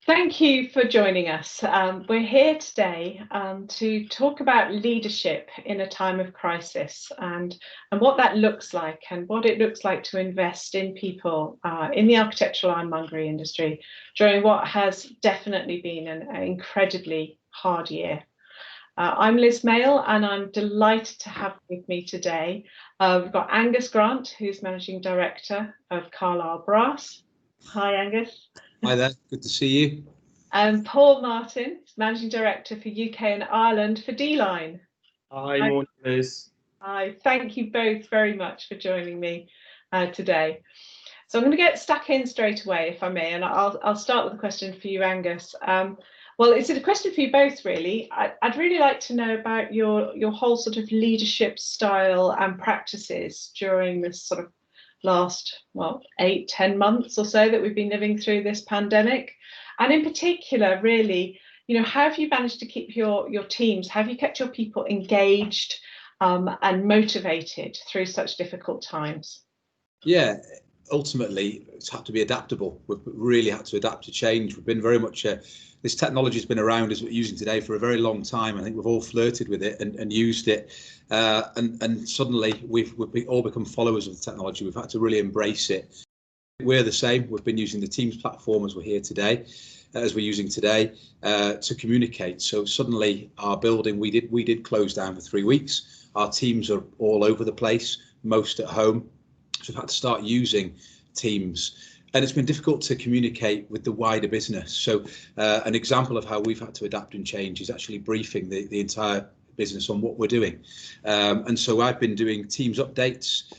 Thank you for joining us. We're here today to talk about leadership in a time of crisis and what that looks like and what it looks like to invest in people in the architectural ironmongery industry during what has definitely been an incredibly hard year. I'm Liz Mail and I'm delighted to have with me today. We've got Angus Grant, who's Managing Director of Carlisle Brass. Hi, Angus. Hi there, good to see you. And Paul Martin, Managing Director for UK and Ireland for D-Line. Hi, morning, Liz. Hi, thank you both very much for joining me today. So I'm going to get stuck in straight away, if I may, and I'll start with a question for you, Angus. Well, it's a question for you both, really. I'd really like to know about your whole sort of leadership style and practices during this sort of last, 8-10 months or so that we've been living through this pandemic. And in particular, really, how have you managed to keep your teams, have you kept your people engaged and motivated through such difficult times? Yeah, ultimately, it's had to be adaptable. We've really had to adapt to change. We've been very much, this technology has been around as we're using today for a very long time. I think we've all flirted with it and used it. And suddenly we've all become followers of the technology. We've had to really embrace it. We're the same. We've been using the Teams platform as we're here today, as we're using today, to communicate. So suddenly our building, we did close down for 3 weeks. Our teams are all over the place, most at home. So we've had to start using Teams. And it's been difficult to communicate with the wider business. So an example of how we've had to adapt and change is actually briefing the entire business on what we're doing. And so I've been doing Teams updates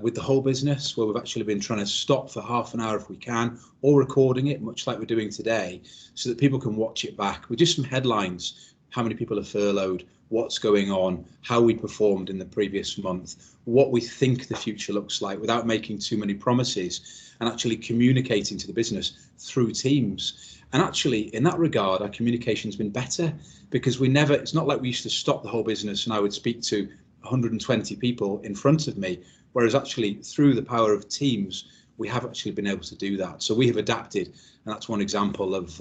with the whole business, where we've actually been trying to stop for half an hour if we can, or recording it, much like we're doing today, so that people can watch it back with just some headlines: how many people are furloughed, what's going on, how we performed in the previous month, what we think the future looks like, without making too many promises, and actually communicating to the business through Teams. And actually, in that regard, our communication's been better, because it's not like we used to stop the whole business and I would speak to 120 people in front of me, whereas actually through the power of Teams, we have actually been able to do that. So we have adapted, and that's one example of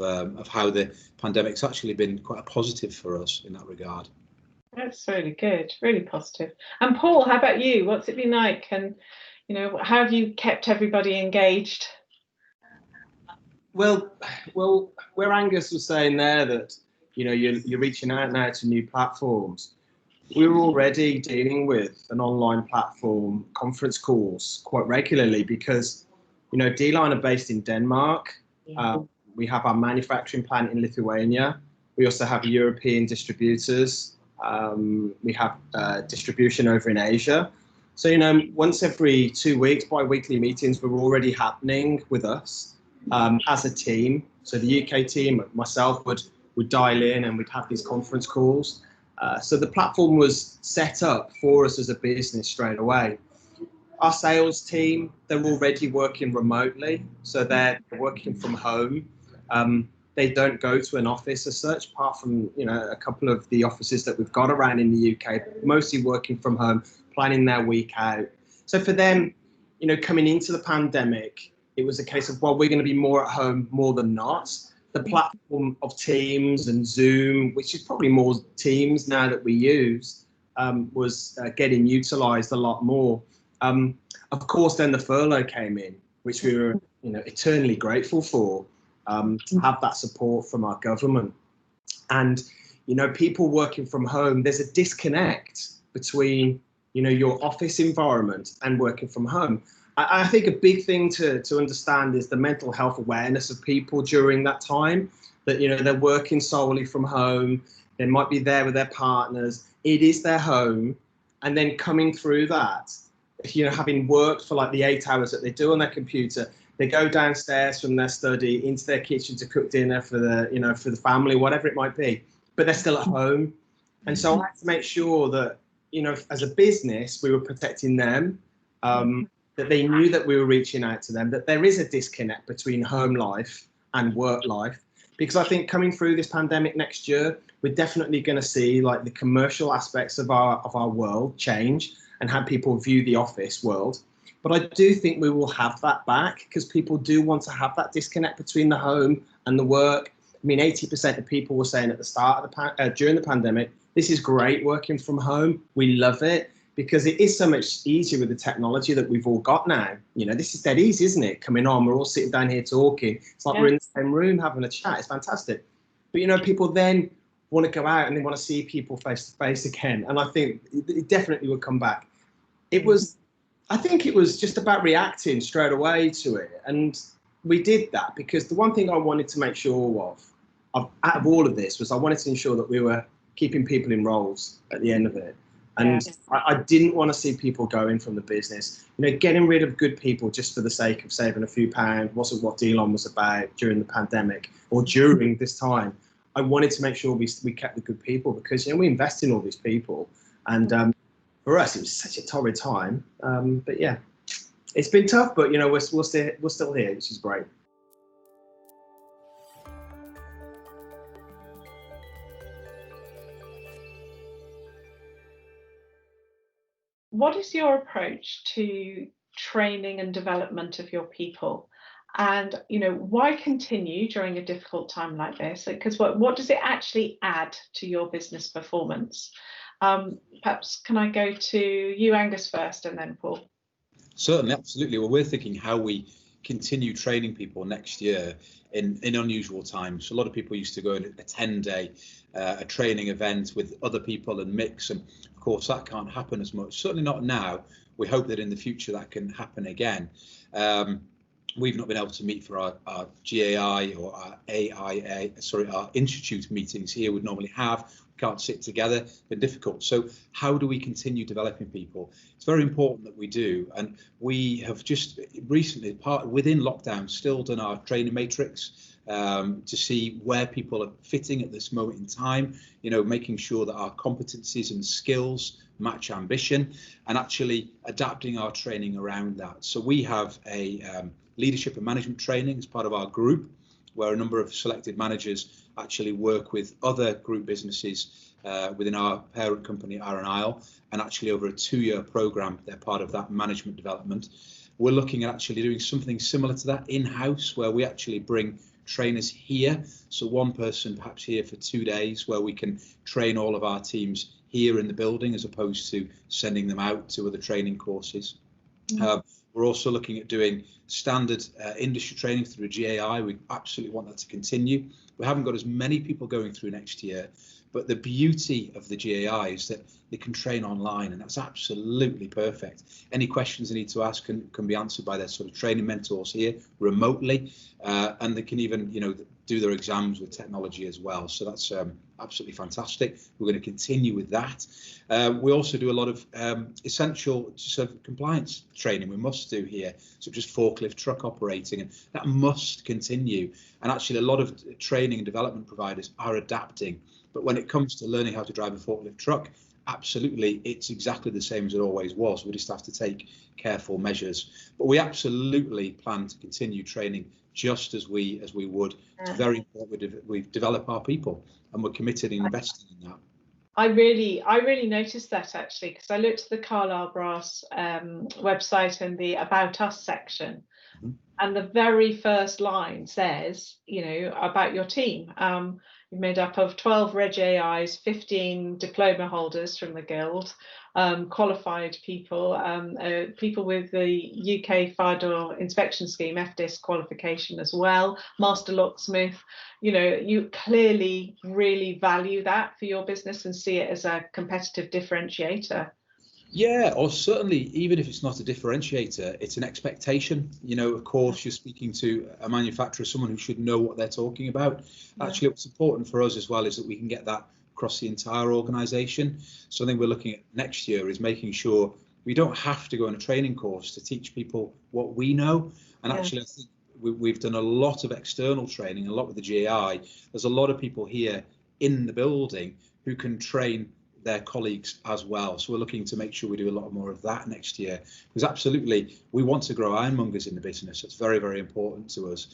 how the pandemic's actually been quite a positive for us in that regard. That's really good, really positive. And Paul, how about you? What's it been like? And how have you kept everybody engaged? Well, where Angus was saying there that you're reaching out now to new platforms, we were already dealing with an online platform, conference calls, quite regularly, because D-Line are based in Denmark. Yeah. We have our manufacturing plant in Lithuania. We also have European distributors. We have distribution over in Asia. So once every 2 weeks, bi-weekly meetings were already happening with us as a team. So the UK team, myself, would dial in and we'd have these conference calls. So the platform was set up for us as a business straight away. Our sales team, they're already working remotely, so they're working from home. They don't go to an office as such, apart from a couple of the offices that we've got around in the UK, mostly working from home, planning their week out. So for them, coming into the pandemic, it was a case of, well, we're going to be more at home more than not. The platform of Teams and Zoom, which is probably more Teams now that we use, was getting utilised a lot more. Of course, then the furlough came in, which we were eternally grateful for, to have that support from our government. And people working from home, there's a disconnect between your office environment and working from home. I think a big thing to understand is the mental health awareness of people during that time, that they're working solely from home, they might be there with their partners, it is their home, and then coming through that, having worked for like the 8 hours that they do on their computer, they go downstairs from their study into their kitchen to cook dinner for the family, whatever it might be, but they're still at home. And so I had to make sure that as a business we were protecting them, that they knew that we were reaching out to them, that there is a disconnect between home life and work life. Because I think coming through this pandemic next year, we're definitely going to see like the commercial aspects of our world change and how people view the office world. But I do think we will have that back, because people do want to have that disconnect between the home and the work. I mean, 80% of people were saying at the start of the during the pandemic, this is great working from home. We love it because it is so much easier with the technology that we've all got now. You know, this is dead easy, isn't it? Coming on, we're all sitting down here talking. It's like we're in the same room having a chat. It's fantastic. But, you know, people then want to go out and they want to see people face to face again. And I think it definitely would come back. I think it was just about reacting straight away to it. And we did that because the one thing I wanted to make sure of out of all of this was I wanted to ensure that we were keeping people in roles at the end of it. And I didn't want to see people going from the business. You know, getting rid of good people just for the sake of saving a few pounds wasn't what Delon was about during the pandemic or during this time. I wanted to make sure we kept the good people because, you know, we invest in all these people. And for us, it was such a torrid time. But yeah, it's been tough, but, you know, we're still here, which is great. What is your approach to training and development of your people? And, you know, why continue during a difficult time like this? Because what does it actually add to your business performance? Perhaps can I go to you, Angus, first, and then Paul? Certainly, absolutely. Well, we're thinking how we continue training people next year in unusual times. A lot of people used to go and attend a training event with other people and mix, and of course that can't happen as much. Certainly not now. We hope that in the future that can happen again. We've not been able to meet for our GAI or our our institute meetings here we'd normally have. We can't sit together, been difficult. So how do we continue developing people? It's very important that we do. And we have just recently, within lockdown, still done our training matrix to see where people are fitting at this moment in time, you know, making sure that our competencies and skills match ambition and actually adapting our training around that. So we have a leadership and management training as part of our group, where a number of selected managers actually work with other group businesses within our parent company, Iron Isle, and actually over a 2-year program, they're part of that management development. We're looking at actually doing something similar to that in-house, where we actually bring trainers here. So one person perhaps here for 2 days, where we can train all of our teams here in the building as opposed to sending them out to other training courses. We're also looking at doing standard industry training through GAI. We absolutely want that to continue. We haven't got as many people going through next year, but the beauty of the GAI is that they can train online, and that's absolutely perfect. Any questions they need to ask can be answered by their sort of training mentors here remotely, and they can even, you know, do their exams with technology as well. So that's absolutely fantastic. We're going to continue with that. We also do a lot of essential sort of compliance training we must do here, such as forklift truck operating, and that must continue. And actually a lot of training and development providers are adapting. But when it comes to learning how to drive a forklift truck, absolutely, it's exactly the same as it always was. We just have to take careful measures. But we absolutely plan to continue training just as we would. It's very important we develop our people, and we're committed in investing in that. I really noticed that, actually, because I looked at the Carlisle Brass website and the About Us section, and the very first line says, you know, about your team. You're made up of 12 Reg AIs, 15 diploma holders from the Guild, qualified people, people with the UK Fire Door Inspection Scheme, FDIS qualification as well, Master Locksmith. You know, you clearly really value that for your business and see it as a competitive differentiator. Yeah, or certainly, even if it's not a differentiator, it's an expectation. You know, of course, you're speaking to a manufacturer, someone who should know what they're talking about. Actually, what's important for us as well is that we can get that across the entire organisation. So I think we're looking at next year is making sure we don't have to go on a training course to teach people what we know. And actually, I think we've done a lot of external training, a lot with the GAI. There's a lot of people here in the building who can train their colleagues as well. So we're looking to make sure we do a lot more of that next year, because absolutely we want to grow ironmongers in the business. It's very, very important to us.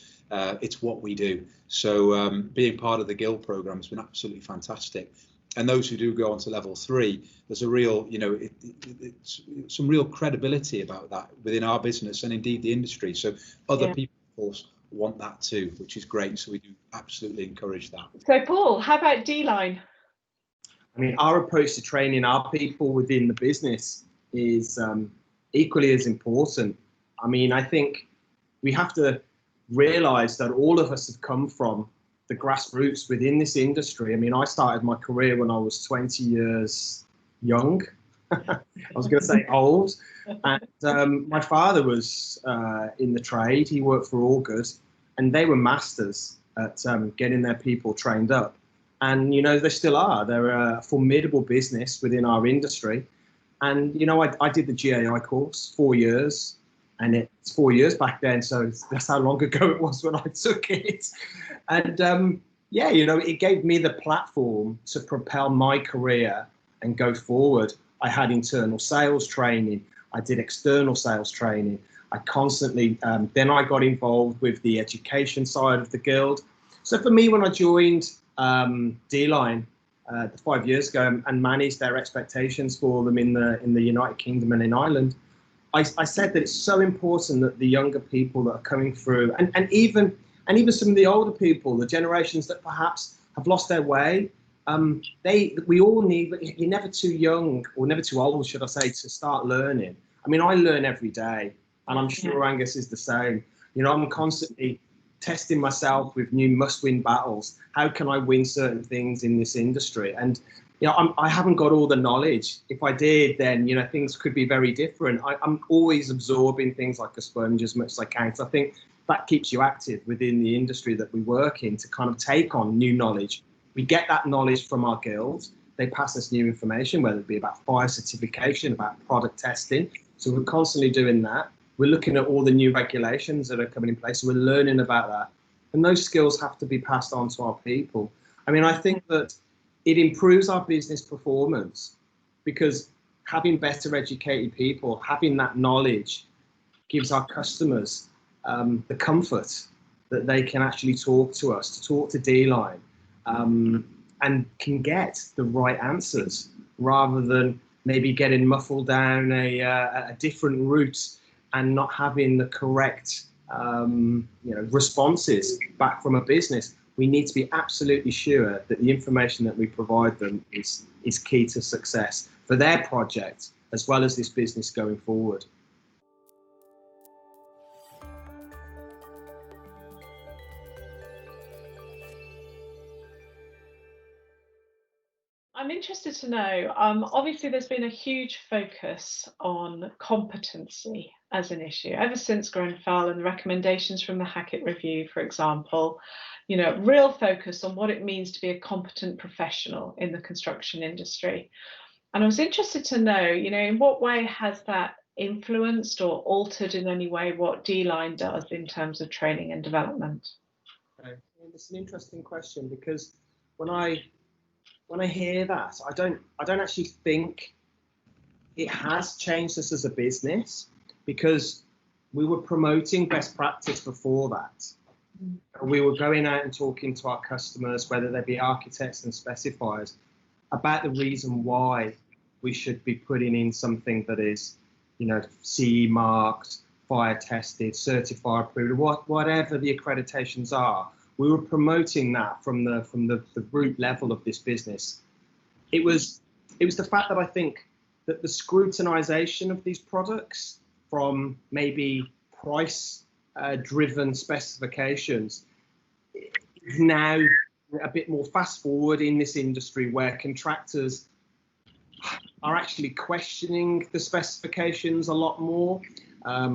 It's what we do. So being part of the Guild program has been absolutely fantastic. And those who do go on to level 3, there's a real, you know, it's some real credibility about that within our business and indeed the industry. So other people, of course, want that too, which is great. So we do absolutely encourage that. So Paul, how about D-line? I mean, our approach to training our people within the business is equally as important. I mean, I think we have to realize that all of us have come from the grassroots within this industry. I mean, I started my career when I was 20 years young. I was going to say old. And my father was in the trade. He worked for August, and they were masters at getting their people trained up. And, you know, they still are. They're a formidable business within our industry. And, you know, I did the GAI course, 4 years, and it's 4 years back then. So that's how long ago it was when I took it. And yeah, you know, it gave me the platform to propel my career and go forward. I had internal sales training. I did external sales training. I constantly, then I got involved with the education side of the guild. So for me, when I joined D-Line 5 years ago and managed their expectations for them in the United Kingdom and in Ireland, I said that it's so important that the younger people that are coming through, and even some of the older people, the generations that perhaps have lost their way, we all need. You're never too young or never too old, should I say, to start learning. I mean, I learn every day, and I'm sure Angus is the same. You know, I'm constantly testing myself with new must-win battles. How can I win certain things in this industry? And you know, I haven't got all the knowledge. If I did, then you know things could be very different. I'm always absorbing things like a sponge as much as I can. So I think that keeps you active within the industry that we work in to kind of take on new knowledge. We get that knowledge from our guilds. They pass us new information, whether it be about fire certification, about product testing. So we're constantly doing that. We're looking at all the new regulations that are coming in place. So we're learning about that. And those skills have to be passed on to our people. I mean, I think that it improves our business performance because having better educated people, having that knowledge gives our customers the comfort that they can actually talk to us, to talk to D-Line, and can get the right answers rather than maybe getting muffled down a different route and not having the correct responses back from a business. We need to be absolutely sure that the information that we provide them is key to success for their project as well as this business going forward. I'm interested to know, obviously there's been a huge focus on competency as an issue ever since Grenfell and the recommendations from the Hackett Review, for example, you know, real focus on what it means to be a competent professional in the construction industry. And I was interested to know, you know, in what way has that influenced or altered in any way what D-Line does in terms of training and development? Okay. It's an interesting question because when I hear that, I don't actually think it has changed us as a business because we were promoting best practice before that. We were going out and talking to our customers, whether they be architects and specifiers, about the reason why we should be putting in something that is, you know, CE marked, fire tested, certified, approved, whatever the accreditations are. We were promoting that from the root level of this business. It was the fact that I think that the scrutinization of these products from maybe price driven specifications is now a bit more fast forward in this industry where contractors are actually questioning the specifications a lot more.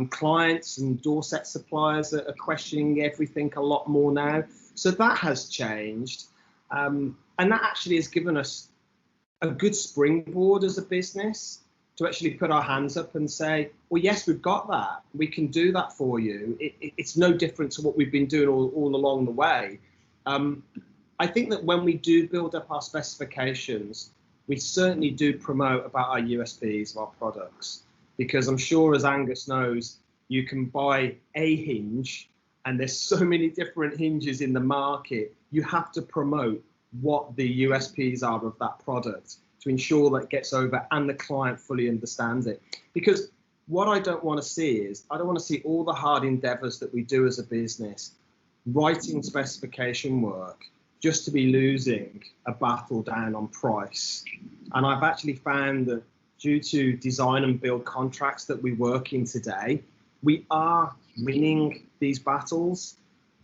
Clients and door set suppliers are questioning everything a lot more now. So that has changed. And that actually has given us a good springboard as a business to actually put our hands up and say, well, yes, we've got that. We can do that for you. It's no different to what we've been doing all along the way. I think that when we do build up our specifications, we certainly do promote about our USPs of our products. Because I'm sure, as Angus knows, you can buy a hinge and there's so many different hinges in the market. You have to promote what the USPs are of that product to ensure that it gets over and the client fully understands it. Because what I don't want to see is, I don't want to see all the hard endeavors that we do as a business writing specification work just to be losing a battle down on price. And I've actually found that due to design and build contracts that we work in today, we are winning these battles.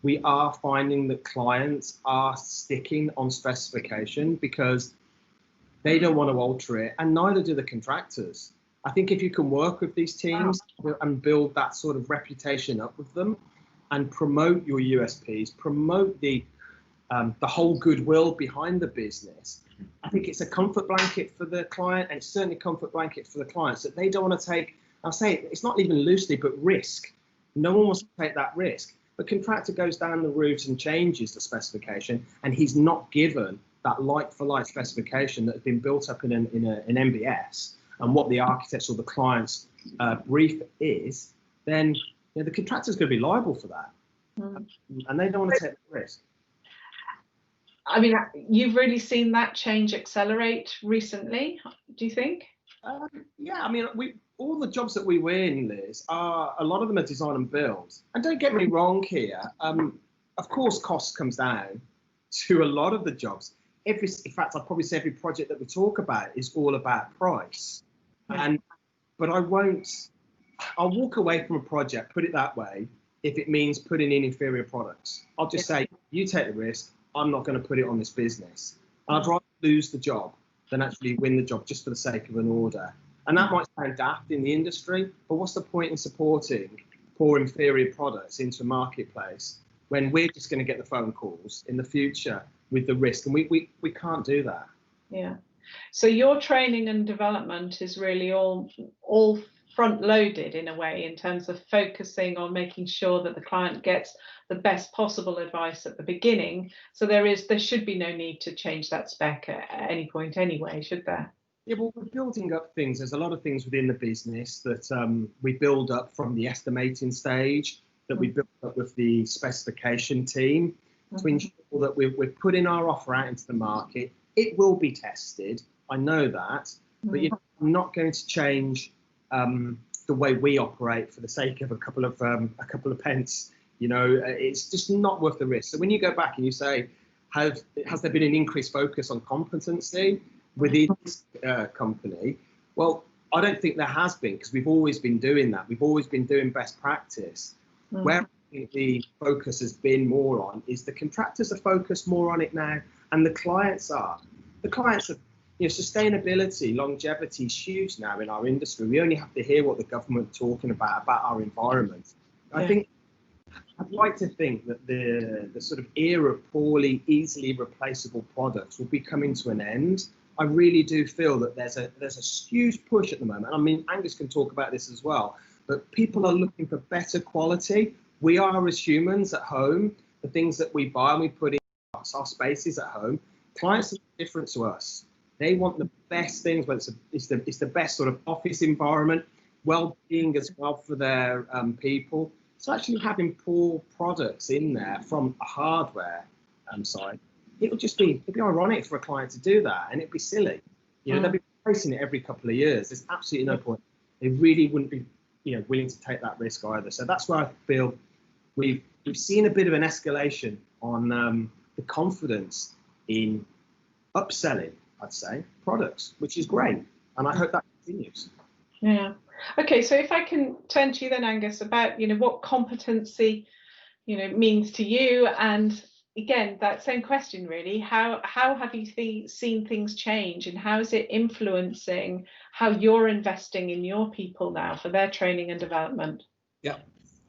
We are finding that clients are sticking on specification because they don't want to alter it, and neither do the contractors. I think if you can work with these teams and build that sort of reputation up with them and promote your USPs, promote the whole goodwill behind the business, I think it's a comfort blanket for the client, and it's certainly a comfort blanket for the clients that they don't want to take, I'll say it's not even loosely, but risk. No one wants to take that risk. The contractor goes down the route and changes the specification, and he's not given that like-for-like specification that has been built up in an MBS and what the architects or the client's brief is, then the contractor's going to be liable for that. And they don't want to take the risk. I mean, you've really seen that change accelerate recently, do you think? Yeah, I mean, all the jobs that we win, Liz, a lot of them are design and build. And don't get me wrong here. Of course, cost comes down to a lot of the jobs. In fact, I'd probably say every project that we talk about is all about price. Yeah. But I'll walk away from a project, put it that way, if it means putting in inferior products. I'll just say, you take the risk. I'm not going to put it on this business. And I'd rather lose the job than actually win the job just for the sake of an order. And that might sound daft in the industry, but what's the point in supporting poor inferior products into a marketplace when we're just going to get the phone calls in the future with the risk? And we can't do that. Yeah. So your training and development is really all front loaded in a way, in terms of focusing on making sure that the client gets the best possible advice at the beginning. So there should be no need to change that spec at any point anyway, should there? Yeah, well, we're building up things. There's a lot of things within the business that we build up from the estimating stage, that we build up with the specification team to ensure that we're putting our offer out into the market. It will be tested, I know that, but I'm not going to change the way we operate for the sake of a couple of pence. It's just not worth the risk. So when you go back and you say, has there been an increased focus on competency within this company? Well, I don't think there has been, because we've always been doing that. We've always been doing best practice. Where the focus has been more on is the contractors are focused more on it now, and the clients are. The clients are, sustainability, longevity is huge now in our industry. We only have to hear what the government talking about our environment. Yeah. I think I'd like to think that the sort of era of poorly, easily replaceable products will be coming to an end. I really do feel that there's a huge push at the moment. I mean, Angus can talk about this as well, but people are looking for better quality. We are, as humans at home, the things that we buy and we put in our spaces at home, clients are different to us. They want the best things, whether it's the best sort of office environment, well-being as well for their people. So actually having poor products in there from a hardware side, it'd be ironic for a client to do that, and it'd be silly. They'll be replacing it every couple of years. There's absolutely no point. They really wouldn't be willing to take that risk either. So that's where I feel we've seen a bit of an escalation on the confidence in upselling, I'd say, products, which is great, and I hope that continues. Yeah. Okay, so if I can turn to you then, Angus, about what competency means to you, and again that same question really, how have you seen things change, and how is it influencing how you're investing in your people now for their training and development? Yeah,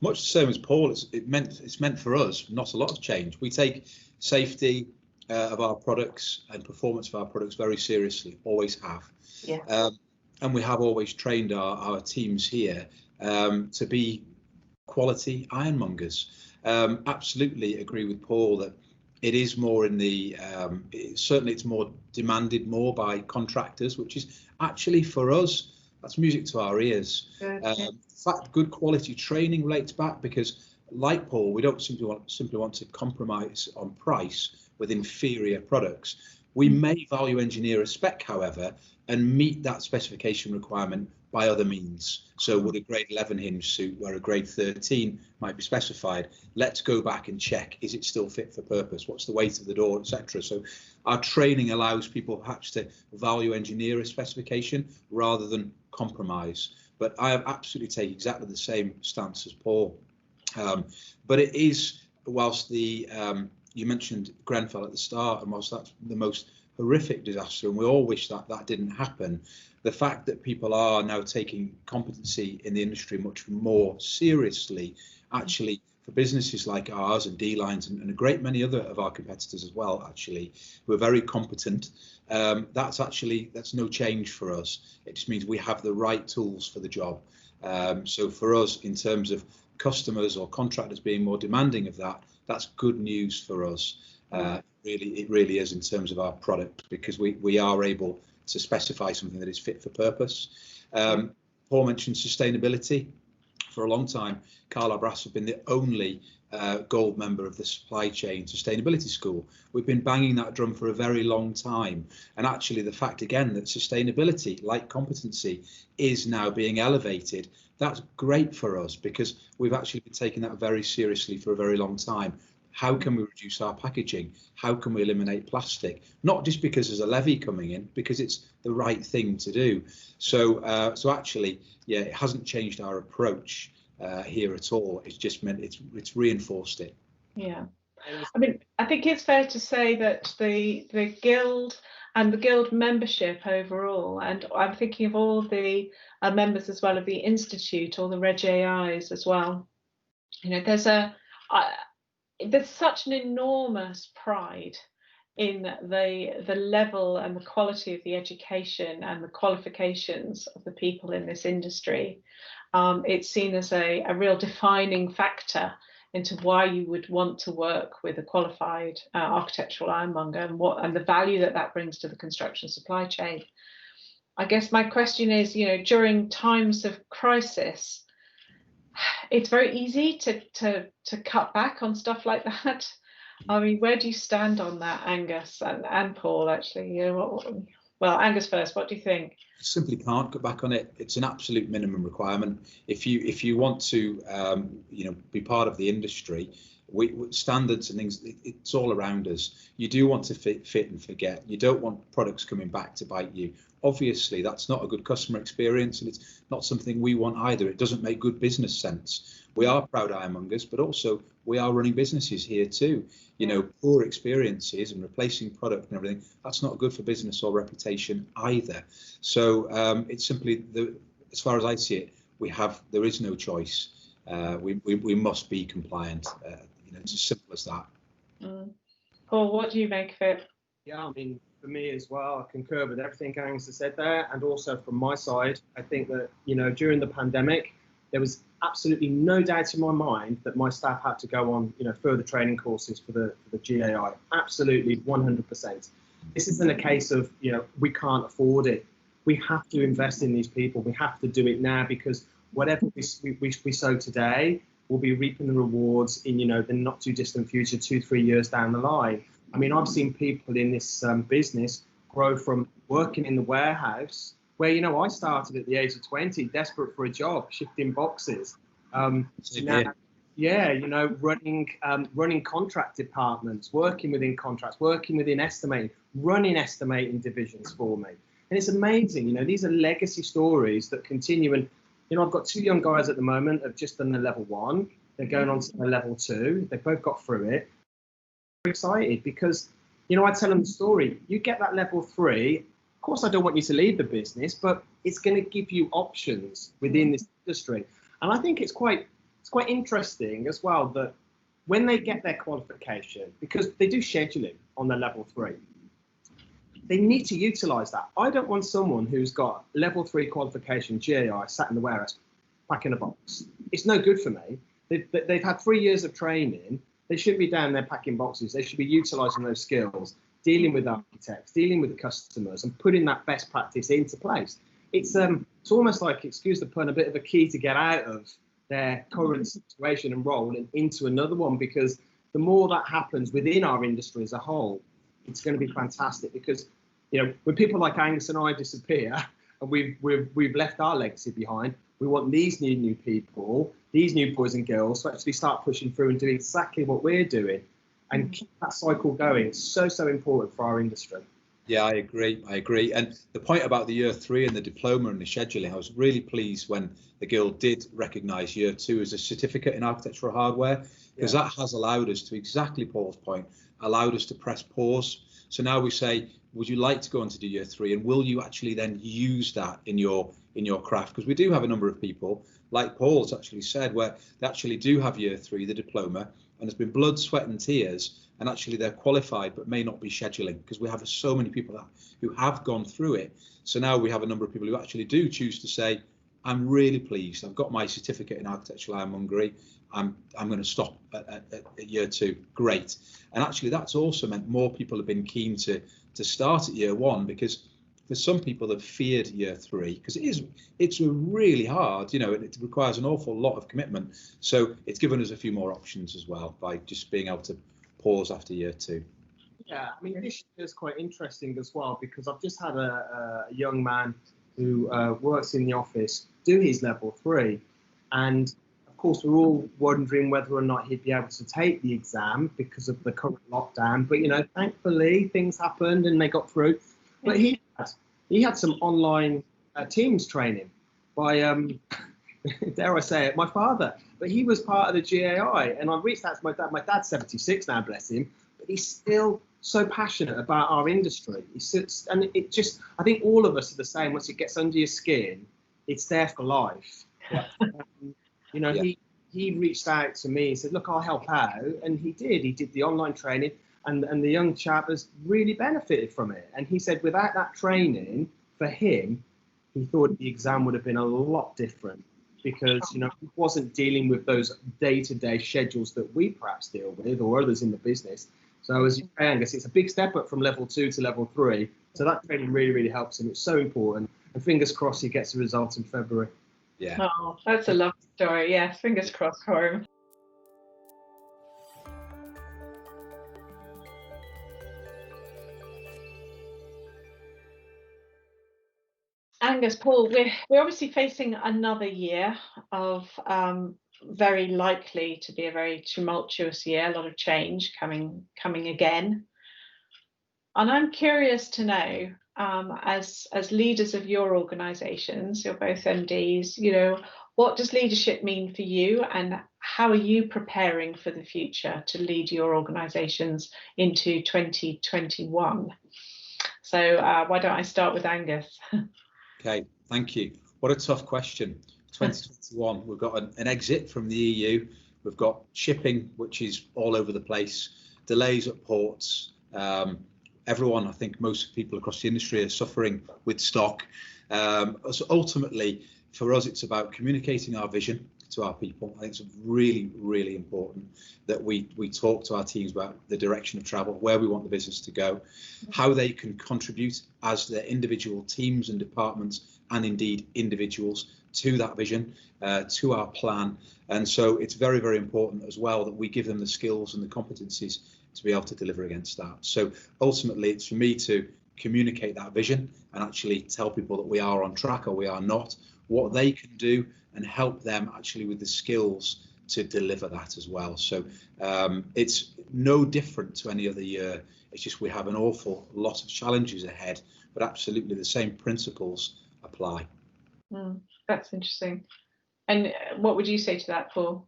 much the same as Paul. It's meant for us not a lot of change. We take safety of our products and performance of our products very seriously, always have. Yeah. And we have always trained our teams here to be quality ironmongers. Absolutely agree with Paul that it is more in the, certainly it's more demanded more by contractors, which is actually for us, that's music to our ears. In fact, good quality training relates back, because like Paul, we don't simply want to compromise on price with inferior products. We may value engineer a spec, however, and meet that specification requirement by other means. So would a grade 11 hinge suit where a grade 13 might be specified, let's go back and check, is it still fit for purpose? What's the weight of the door, etc. So our training allows people perhaps to value engineer a specification rather than compromise. But I have absolutely taken exactly the same stance as Paul. But it is, whilst the you mentioned Grenfell at the start, and whilst that's the most horrific disaster, and we all wish that that didn't happen, the fact that people are now taking competency in the industry much more seriously, actually, for businesses like ours and D-Lines and a great many other of our competitors as well, actually, who are very competent, that's no change for us. It just means we have the right tools for the job. So for us, in terms of customers or contractors being more demanding of that, that's good news for us. It really is in terms of our product, because we are able to specify something that is fit for purpose. Paul mentioned sustainability. For a long time, Carl Brass have been the only gold member of the supply chain sustainability school. We've been banging that drum for a very long time, and actually the fact again that sustainability, like competency, is now being elevated, that's great for us, because we've actually been taking that very seriously for a very long time. How can we reduce our packaging? How can we eliminate plastic? Not just because there's a levy coming in, because it's the right thing to do. So actually, yeah, it hasn't changed our approach here at all. It's just meant it's reinforced it. Yeah, I mean, I think it's fair to say that the guild and the guild membership overall, and I'm thinking of all the members as well of the institute, or the Reg AIs as well. You know, there's such an enormous pride in the level and the quality of the education and the qualifications of the people in this industry. It's seen as a real defining factor into why you would want to work with a qualified architectural ironmonger, and the value that brings to the construction supply chain. I guess my question is, you know, during times of crisis, it's very easy to cut back on stuff like that. I mean, where do you stand on that, Angus and Paul? Actually, you know, well, Angus first. What do you think? Simply can't cut back on it. It's an absolute minimum requirement. If you want to, be part of the industry, standards and things, it's all around us. You do want to fit and forget. You don't want products coming back to bite you. Obviously, that's not a good customer experience, and it's not something we want either. It doesn't make good business sense. We are proud ironmongers, but also we are running businesses here too. You know, poor experiences and replacing product and everything, that's not good for business or reputation either. So it's simply, as far as I see it, there is no choice. We must be compliant. It's as simple as that. Paul, what do you make of it? Yeah, I mean, for me as well, I concur with everything Angus has said there. And also from my side, I think that, during the pandemic, there was absolutely no doubt in my mind that my staff had to go on, further training courses for the GAI. Absolutely, 100%. This isn't a case of, we can't afford it. We have to invest in these people. We have to do it now, because whatever we sow today, we'll be reaping the rewards in, the not too distant future, 2-3 years down the line. I mean, I've seen people in this business grow from working in the warehouse, where, I started at the age of 20, desperate for a job, shifting boxes. Running contract departments, working within contracts, working within estimating, running estimating divisions for me. And it's amazing, these are legacy stories that continue. And, I've got 2 young guys at the moment have just done the level 1. They're going on to the level 2. They both got through it. I'm excited because, I tell them the story. You get that level 3. Of course, I don't want you to leave the business, but it's going to give you options within this industry. And I think it's quite interesting as well that when they get their qualification, because they do scheduling on their level 3, they need to utilize that. I don't want someone who's got level 3 qualification, GAI, sat in the warehouse, packing a box. It's no good for me. They've had 3 years of training. They shouldn't be down there packing boxes. They should be utilizing those skills, dealing with architects, dealing with the customers, and putting that best practice into place. It's almost like, excuse the pun, a bit of a key to get out of their current situation and role and into another one, because the more that happens within our industry as a whole, it's going to be fantastic. Because, when people like Angus and I disappear, and we've left our legacy behind. We want these new people, these new boys and girls, to actually start pushing through and doing exactly what we're doing, and keep that cycle going. It's so important for our industry. Yeah, I agree. And the point about the year 3 and the diploma and the scheduling, I was really pleased when the Guild did recognise year 2 as a certificate in architectural hardware, because that has allowed us to, exactly Paul's point, allowed us to press pause. So now we say, would you like to go on to do year 3, and will you actually then use that in your craft? Because we do have a number of people, like Paul's actually said, where they actually do have year 3, the diploma, and it's been blood, sweat and tears, and actually they're qualified but may not be scheduling, because we have so many people who have gone through it. So now we have a number of people who actually do choose to say, I'm really pleased, I've got my certificate in architectural ironmongery, I'm going to stop at year 2. Great. And actually that's also meant more people have been keen to start at year 1, because for some people have feared year 3, because it's really hard, you know, it requires an awful lot of commitment. So it's given us a few more options as well by just being able to pause after year 2. Yeah, I mean, this year is quite interesting as well, because I've just had a young man who works in the office do his level 3, and of course we're all wondering whether or not he'd be able to take the exam because of the current lockdown. But you know, thankfully things happened and they got through. But he had some online Teams training by dare I say it, my father. But he was part of the GAI, and I reached out to my dad. My dad's 76 now, bless him, but he's still so passionate about our industry. And it just, I think all of us are the same. Once it gets under your skin, it's there for life. You know, he reached out to me and said, look, I'll help out. And he did the online training, and the young chap has really benefited from it. And he said without that training, for him, he thought the exam would have been a lot different, because, you know, he wasn't dealing with those day-to-day schedules that we perhaps deal with, or others in the business. So as you say, Angus, it's a big step up from level 2 to level 3. So that training really helps him. It's so important. And fingers crossed he gets a result in February. Yeah. Oh, that's a lovely story. Yeah, fingers crossed for him. Angus, Paul, we're obviously facing another year of very likely to be a very tumultuous year, a lot of change coming again. And I'm curious to know, as leaders of your organisations, you're both MDs, you know, what does leadership mean for you, and how are you preparing for the future to lead your organisations into 2021? So why don't I start with Angus? Okay, thank you. What a tough question. 2021, we've got an exit from the EU. We've got shipping, which is all over the place, delays at ports. Everyone, I think most people across the industry are suffering with stock. So ultimately, for us, it's about communicating our vision to our people. I think it's really, really important that we talk to our teams about the direction of travel, where we want the business to go, how they can contribute as their individual teams and departments, and indeed individuals, to that vision, to our plan. And so it's very, very important as well that we give them the skills and the competencies to be able to deliver against that. So ultimately, it's for me to communicate that vision and actually tell people that we are on track or we are not, what they can do, and help them actually with the skills to deliver that as well. So it's no different to any other year. It's just we have an awful lot of challenges ahead, but absolutely the same principles apply. That's interesting. And what would you say to that, Paul?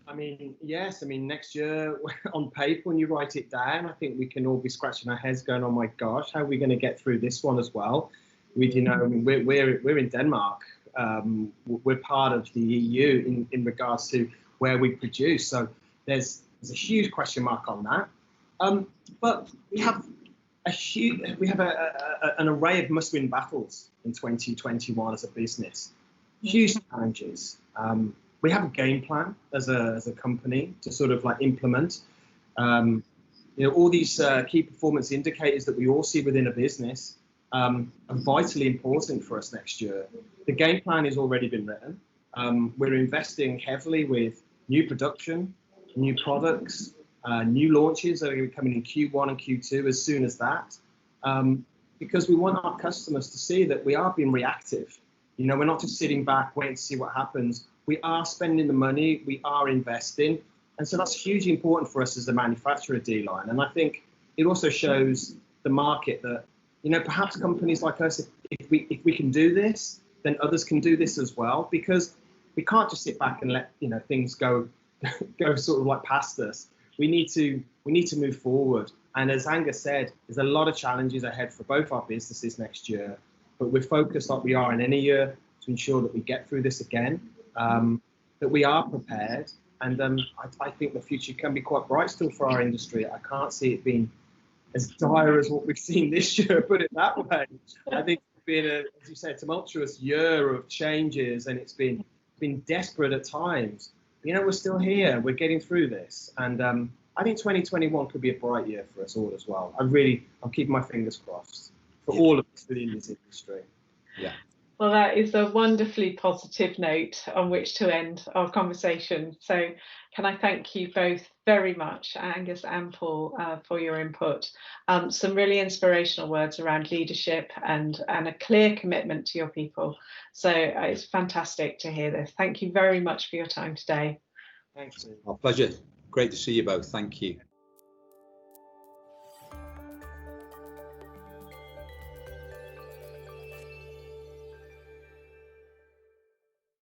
I mean, yes. I mean, next year on paper, when you write it down, I think we can all be scratching our heads, going, "Oh my gosh, how are we going to get through this one as well?" You know, I mean, we're in Denmark. We're part of the EU in regards to where we produce. So there's a huge question mark on that. But we have an array of must-win battles in 2021 as a business. Huge challenges. We have a game plan as a company to sort of like implement. You know, all these key performance indicators that we all see within a business are vitally important for us next year. The game plan has already been written. We're investing heavily with new production, new products, new launches that are coming in Q1 and Q2 as soon as that. because we want our customers to see that we are being reactive. You know, we're not just sitting back waiting to see what happens. We are spending the money, we are investing. And so that's hugely important for us as a manufacturer, D-Line. And I think it also shows the market that, you know, perhaps companies like us, if we can do this, then others can do this as well, because we can't just sit back and let, you know, things go sort of like past us. We need to move forward. And as Angus said, there's a lot of challenges ahead for both our businesses next year, but we're focused like we are in any year to ensure that we get through this again, that we are prepared. And I think the future can be quite bright still for our industry. I can't see it being as dire as what we've seen this year, put it that way. I think it's been as you said, tumultuous year of changes, and it's been desperate at times. You know, we're still here, we're getting through this. And I think 2021 could be a bright year for us all as well. I'm keeping my fingers crossed for all of us within this industry. Yeah. Well, that is a wonderfully positive note on which to end our conversation. So can I thank you both very much, Angus and Paul, for your input. Some really inspirational words around leadership and a clear commitment to your people. So it's fantastic to hear this. Thank you very much for your time today. Thanks. Our pleasure. Great to see you both. Thank you.